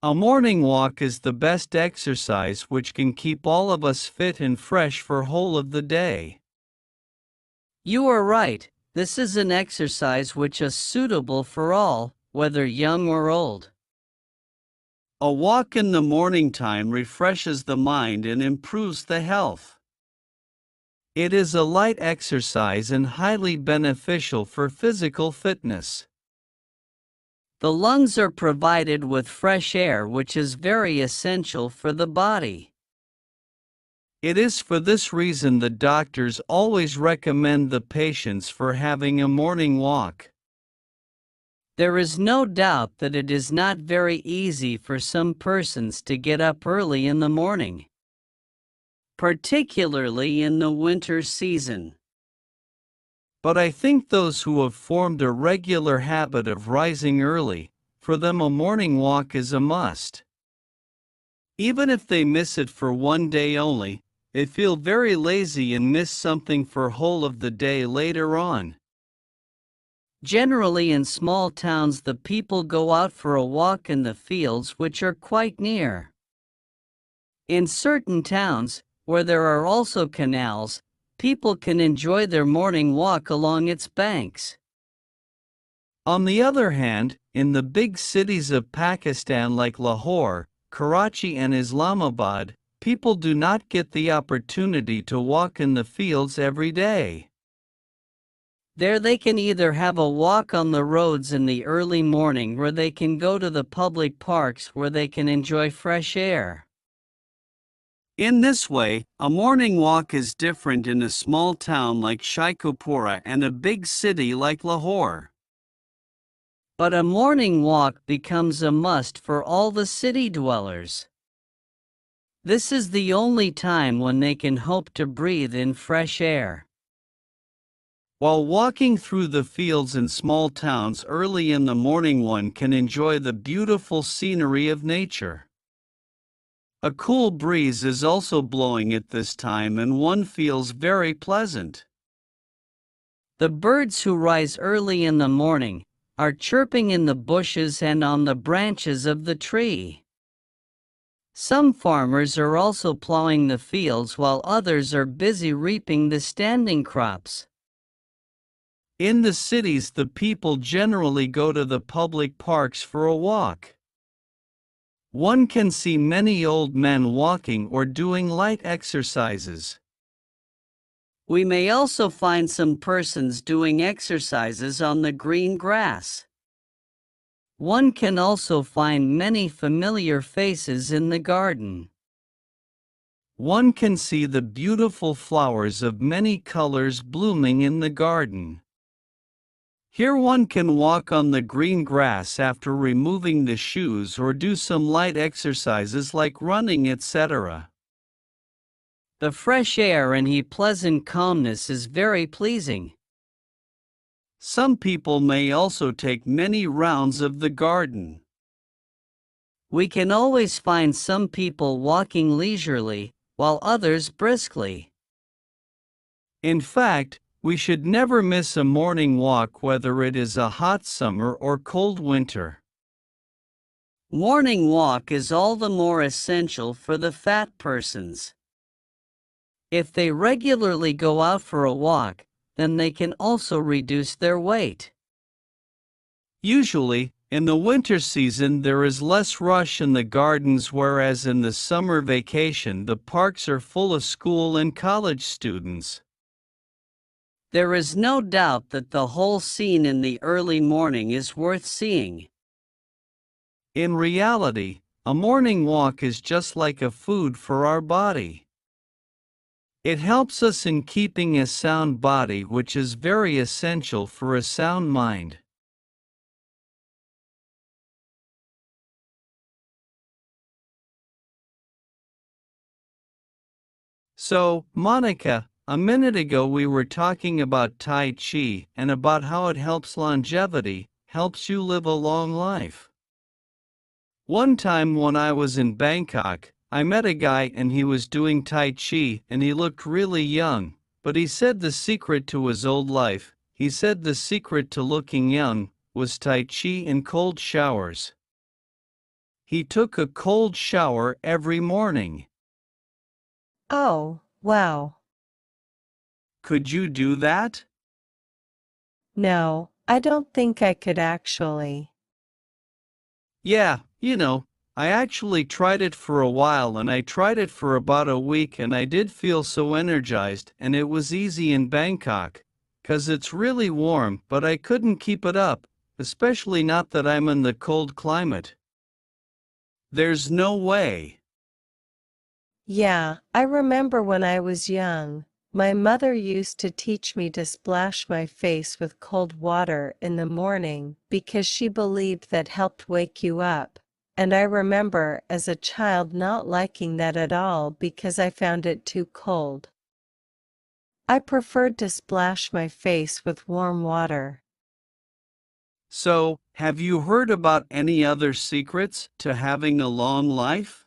A morning walk is the best exercise which can keep all of us fit and fresh for whole of the day. You are right, this is an exercise which is suitable for all, whether young or old. A walk in the morning time refreshes the mind and improves the health. It is a light exercise and highly beneficial for physical fitness. The lungs are provided with fresh air, which is very essential for the body. It is for this reason the doctors always recommend the patients for having a morning walk. There is no doubt that it is not very easy for some persons to get up early in the morning, particularly in the winter season. But I think those who have formed a regular habit of rising early, for them a morning walk is a must. Even if they miss it for one day only, they feel very lazy and miss something for whole of the day later on. Generally in small towns the people go out for a walk in the fields which are quite near. In certain towns, where there are also canals, people can enjoy their morning walk along its banks. On the other hand, in the big cities of Pakistan like Lahore, Karachi and Islamabad, people do not get the opportunity to walk in the fields every day. There they can either have a walk on the roads in the early morning or they can go to the public parks where they can enjoy fresh air. In this way, a morning walk is different in a small town like Sheikhupura and a big city like Lahore. But a morning walk becomes a must for all the city dwellers. This is the only time when they can hope to breathe in fresh air. While walking through the fields in small towns early in the morning, one can enjoy the beautiful scenery of nature. A cool breeze is also blowing at this time and one feels very pleasant. The birds who rise early in the morning are chirping in the bushes and on the branches of the tree. Some farmers are also plowing the fields while others are busy reaping the standing crops. In the cities, the people generally go to the public parks for a walk. One can see many old men walking or doing light exercises. We may also find some persons doing exercises on the green grass. One can also find many familiar faces in the garden. One can see the beautiful flowers of many colors blooming in the garden. Here one can walk on the green grass after removing the shoes or do some light exercises like running, etc. The fresh air and pleasant calmness is very pleasing. Some people may also take many rounds of the garden. We can always find some people walking leisurely, while others briskly. In fact, we should never miss a morning walk whether it is a hot summer or cold winter. Morning walk is all the more essential for the fat persons. If they regularly go out for a walk, then they can also reduce their weight. Usually, in the winter season there is less rush in the gardens, whereas in the summer vacation the parks are full of school and college students. There is no doubt that the whole scene in the early morning is worth seeing. In reality, a morning walk is just like a food for our body. It helps us in keeping a sound body, which is very essential for a sound mind. So, Monica, a minute ago we were talking about Tai Chi and about how it helps longevity, helps you live a long life. One time when I was in Bangkok, I met a guy and he was doing Tai Chi and he looked really young, but he said the secret to his old life, he said the secret to looking young, was Tai Chi and cold showers. He took a cold shower every morning. Oh, wow. Could you do that? No, I don't think I could actually. Yeah, I actually tried it for a while and I tried it for about a week and I did feel so energized and it was easy in Bangkok. 'Cause it's really warm, but I couldn't keep it up, especially not that I'm in the cold climate. There's no way. Yeah, I remember when I was young, my mother used to teach me to splash my face with cold water in the morning because she believed that helped wake you up. And I remember as a child not liking that at all because I found it too cold. I preferred to splash my face with warm water. So, have you heard about any other secrets to having a long life?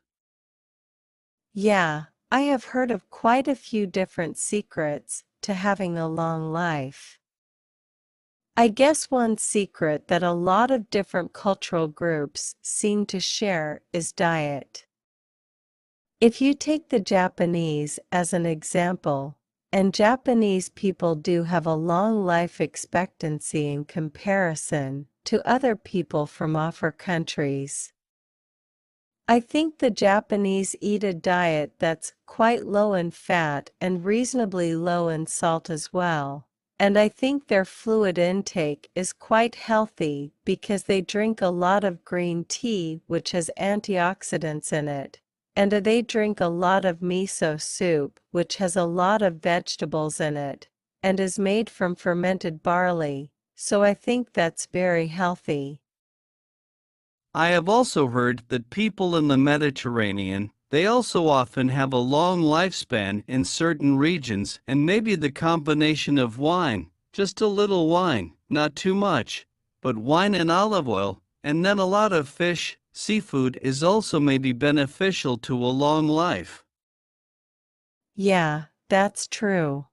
Yeah, I have heard of quite a few different secrets to having a long life. I guess one secret that a lot of different cultural groups seem to share is diet. If you take the Japanese as an example, and Japanese people do have a long life expectancy in comparison to other people from other countries. I think the Japanese eat a diet that's quite low in fat and reasonably low in salt as well. And I think their fluid intake is quite healthy because they drink a lot of green tea, which has antioxidants in it. And they drink a lot of miso soup, which has a lot of vegetables in it, and is made from fermented barley. So I think that's very healthy. I have also heard that people in the Mediterranean, they also often have a long lifespan in certain regions and maybe the combination of wine, just a little wine, not too much, but wine and olive oil, and then a lot of fish, seafood is also maybe beneficial to a long life. Yeah, that's true.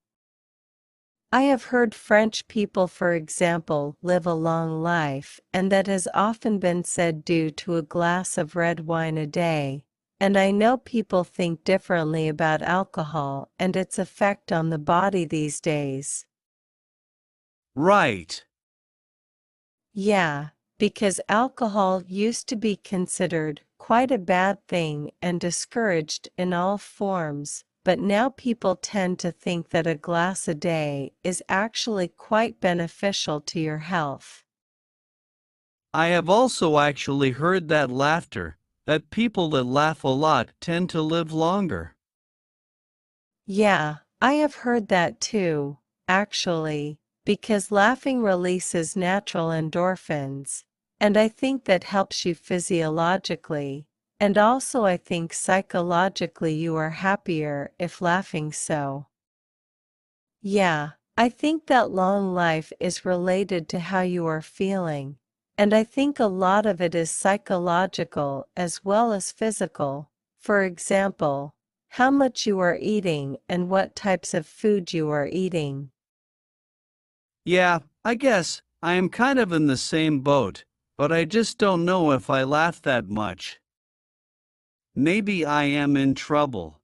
I have heard French people, for example, live a long life, and that has often been said due to a glass of red wine a day. And I know people think differently about alcohol and its effect on the body these days. Right. Yeah, because alcohol used to be considered quite a bad thing and discouraged in all forms, but now people tend to think that a glass a day is actually quite beneficial to your health. I have also actually heard that people that laugh a lot tend to live longer. Yeah, I have heard that too, actually, because laughing releases natural endorphins, and I think that helps you physiologically, and also I think psychologically you are happier if laughing so. Yeah, I think that long life is related to how you are feeling, and I think a lot of it is psychological as well as physical. For example, how much you are eating and what types of food you are eating. Yeah, I guess I am kind of in the same boat, but I just don't know if I laugh that much. Maybe I am in trouble.